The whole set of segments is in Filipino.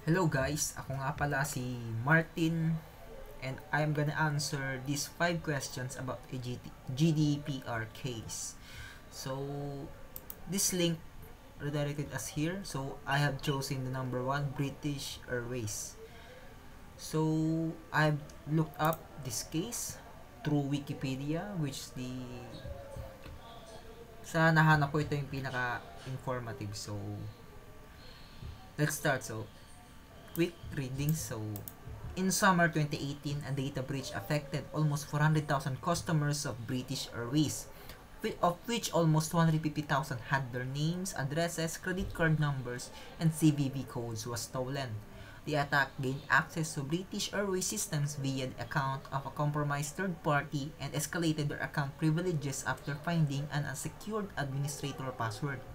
Hello guys, ako nga pala si Martin and I'm gonna answer these 5 questions about a GDPR case. So, this link redirected us here. So, I have chosen the number 1, British Airways. So, I've looked up this case through Wikipedia, which is sa nahanap ko ito yung pinaka-informative. So, let's start. So, quick reading. So, in summer 2018, a data breach affected almost 400,000 customers of British Airways, of which almost 250,000 had their names, addresses, credit card numbers, and CVV codes was stolen. The attack gained access to British Airways systems via the account of a compromised third party and escalated their account privileges after finding an unsecured administrator password.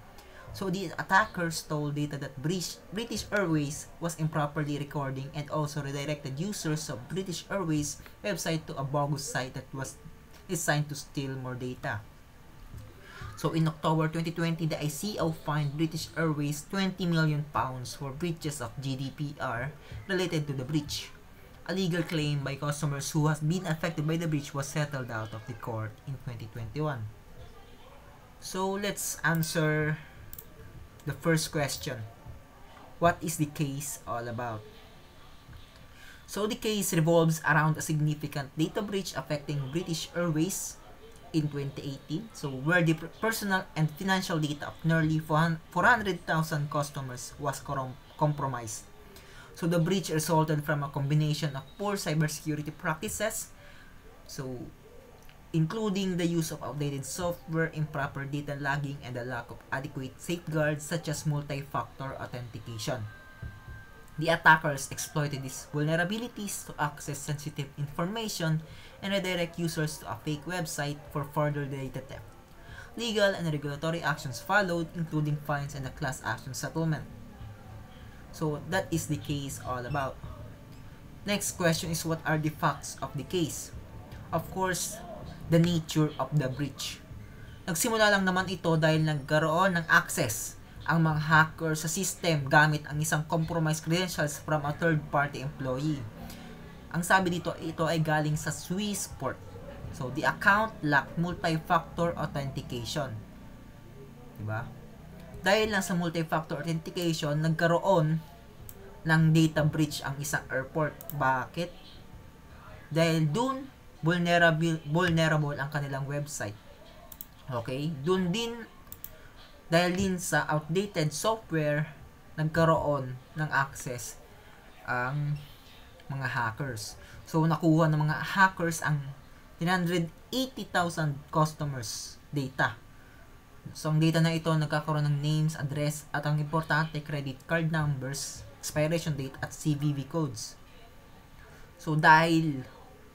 So the attackers stole data that British Airways was improperly recording and also redirected users of British Airways website to a bogus site that was designed to steal more data. So in October 2020, the ICO fined British Airways £20 million for breaches of GDPR related to the breach. A legal claim by customers who has been affected by the breach was settled out of the court in 2021. So let's answer the first question. What is the case all about? So the case revolves around a significant data breach affecting British Airways in 2018, so where the personal and financial data of nearly 400,000 customers was compromised. So the breach resulted from a combination of poor cybersecurity practices, so including the use of outdated software, improper data logging, and the lack of adequate safeguards such as multi-factor authentication. The attackers exploited these vulnerabilities to access sensitive information and redirect users to a fake website for further data theft. Legal and regulatory actions followed, including fines and a class action settlement. So that is the case all about. Next question is, what are the facts of the case? Of course, the nature of the breach. Nagsimula lang naman ito dahil nagkaroon ng access ang mga hacker sa system gamit ang isang compromised credentials from a third-party employee. Ang sabi dito, ito ay galing sa Swissport. So, the account lacked multi-factor authentication. Diba? Dahil lang sa multi-factor authentication, nagkaroon ng data breach ang isang airport. Bakit? Dahil dun, vulnerable ang kanilang website. Okay? Dahil din sa outdated software, nagkaroon ng access ang mga hackers. So, nakuha ng mga hackers ang 380,000 customers data. So, ang data na ito nagkakaroon ng names, address, at ang importante, credit card numbers, expiration date, at CVV codes. So, dahil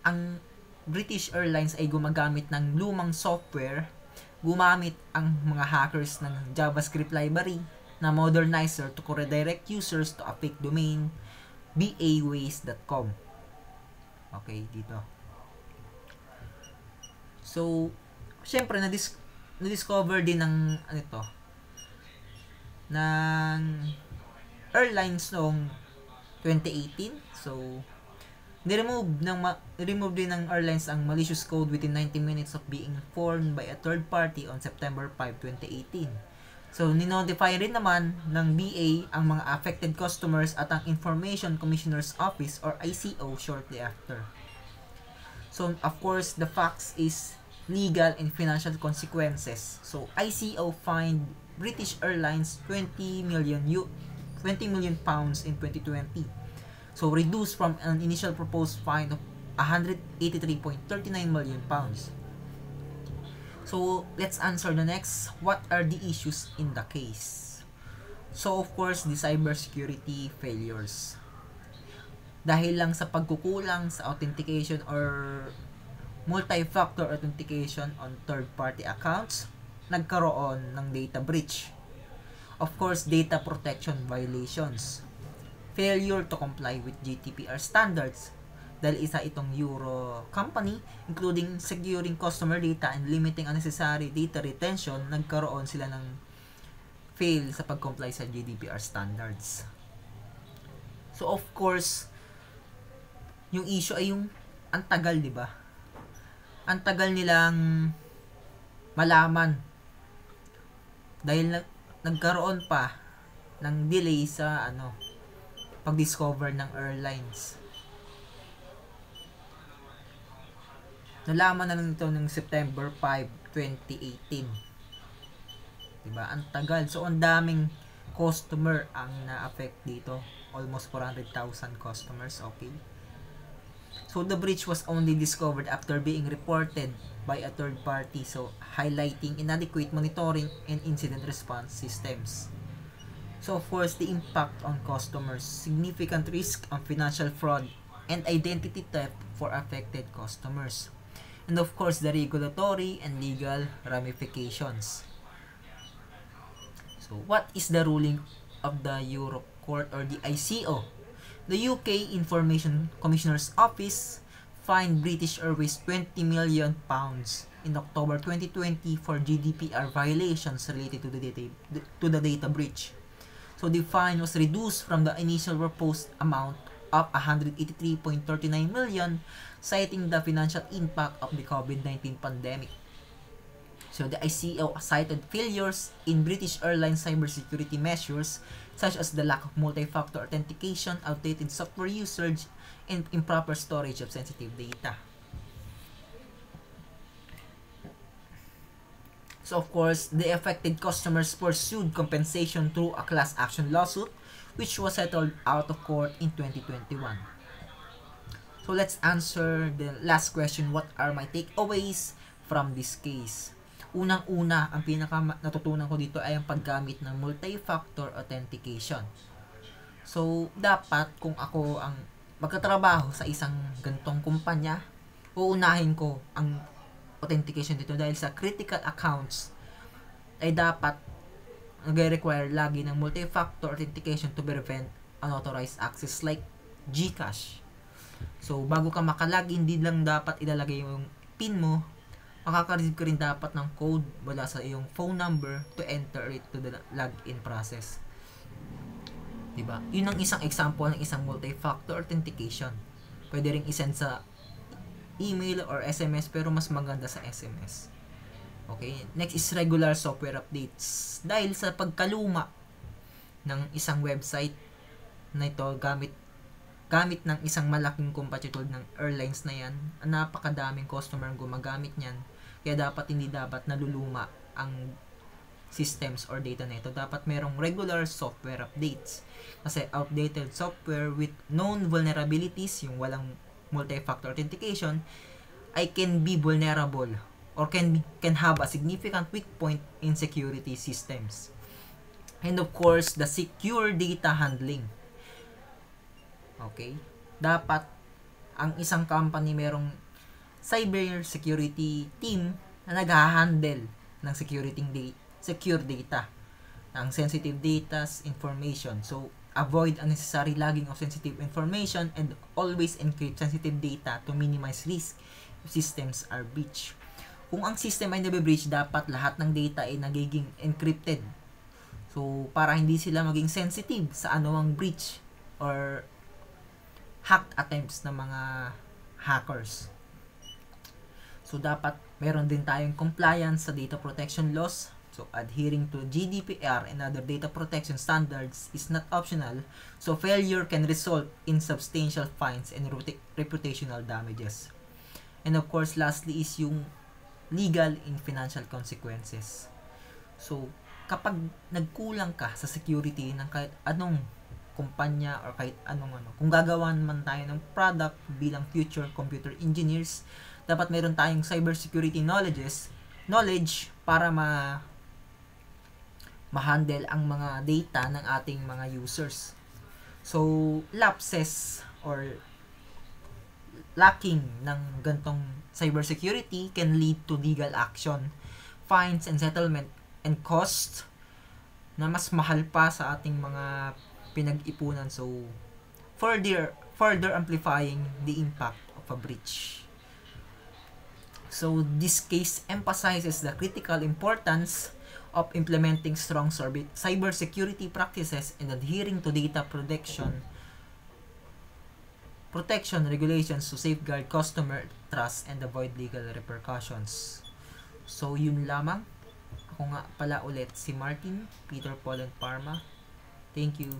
ang British Airlines ay gumagamit ng lumang software, gumamit ang mga hackers ng JavaScript library na modernizer to redirect users to a fake domain, baways.com. Okay, dito. So, syempre, na-discover din ng ng airlines noong 2018. So, remove din ng airlines ang malicious code within 90 minutes of being informed by a third party on September 5, 2018. So, ni-notify rin naman ng BA ang mga affected customers at ang Information Commissioner's Office or ICO shortly after. So, of course, the facts is legal and financial consequences. So, ICO fined British Airlines 20 million pounds in 2020. So, reduced from an initial proposed fine of 183.39 million pounds. So, let's answer the next. What are the issues in the case? So, of course, the cybersecurity failures. Dahil lang sa pagkukulang sa authentication or multi-factor authentication on third-party accounts, nagkaroon ng data breach. Of course, data protection violations. Failure to comply with GDPR standards dahil isa itong Euro company, including securing customer data and limiting unnecessary data retention, nagkaroon sila ng fail sa pag-comply sa GDPR standards. So of course, yung issue ay yung ang tagal, di ba? Ang tagal nilang malaman dahil nagkaroon pa ng delay sa pag-discover ng airlines. Nalaman na lang ito ng September 5, 2018. Diba? Ang tagal. So, ang daming customer ang na-affect dito. Almost 400,000 customers. Okay. So, the breach was only discovered after being reported by a third party. So, highlighting inadequate monitoring and incident response systems. So, of course, the impact on customers, significant risk of financial fraud and identity theft for affected customers. And of course, the regulatory and legal ramifications. So, what is the ruling of the Europe Court or the ICO? The UK Information Commissioner's Office fined British Airways £20 million in October 2020 for GDPR violations related to the data breach. So, the fine was reduced from the initial proposed amount of 183.39 million, citing the financial impact of the COVID-19 pandemic. So, the ICO cited failures in British Airlines cybersecurity measures, such as the lack of multi-factor authentication, outdated software usage, and improper storage of sensitive data. So, of course, the affected customers pursued compensation through a class action lawsuit, which was settled out of court in 2021. So, let's answer the last question. What are my takeaways from this case? Unang-una, ang pinaka natutunan ko dito ay ang paggamit ng multi-factor authentication. So, dapat kung ako ang magkatrabaho sa isang gantong kumpanya, uunahin ko ang authentication dito dahil sa critical accounts ay dapat nag-require lagi ng multi-factor authentication to prevent unauthorized access like GCash. So, bago ka makalagin, hindi lang dapat ilalagay yung PIN mo, makaka-receive ka rin dapat ng code mula sa iyong phone number to enter it to the login process. Diba? Yun ang isang example ng isang multi-factor authentication. Pwede rin isend sa email or SMS, pero mas maganda sa SMS. Okay? Next is regular software updates. Dahil sa pagkaluma ng isang website na ito, gamit ng isang malaking competitor ng airlines na yan, napakadaming customer ang gumagamit niyan. Kaya hindi dapat naluluma ang systems or data na ito. Dapat merong regular software updates. Kasi outdated software with known vulnerabilities, yung walang multi-factor authentication, I can be vulnerable or can have a significant weak point in security systems. And of course, the secure data handling. Okay? Dapat ang isang company merong cyber security team na nag-handle ng secure data, ng sensitive data information. So, avoid unnecessary logging of sensitive information and always encrypt sensitive data to minimize risk if systems are breached. Kung ang system ay nabe-breach, dapat lahat ng data ay nagiging encrypted. So, para hindi sila maging sensitive sa anumang breach or hack attempts ng mga hackers. So, dapat meron din tayong compliance sa data protection laws. So, adhering to GDPR and other data protection standards is not optional. So, failure can result in substantial fines and reputational damages. And of course, lastly is yung legal and financial consequences. So, kapag nagkulang ka sa security ng kahit anong kumpanya or kahit kung gagawan man tayo ng product bilang future computer engineers, dapat meron tayong cybersecurity knowledge para ma-handle ang mga data ng ating mga users. So, lapses or lacking ng gantong cybersecurity can lead to legal action, fines and settlement, and cost na mas mahal pa sa ating mga pinag-ipunan. So, further amplifying the impact of a breach. So, this case emphasizes the critical importance of implementing strong cybersecurity practices and adhering to data protection protection regulations to safeguard customer trust and avoid legal repercussions. So, yun lamang. Ako nga pala ulit si Martin Peter Paul and Parma. Thank you.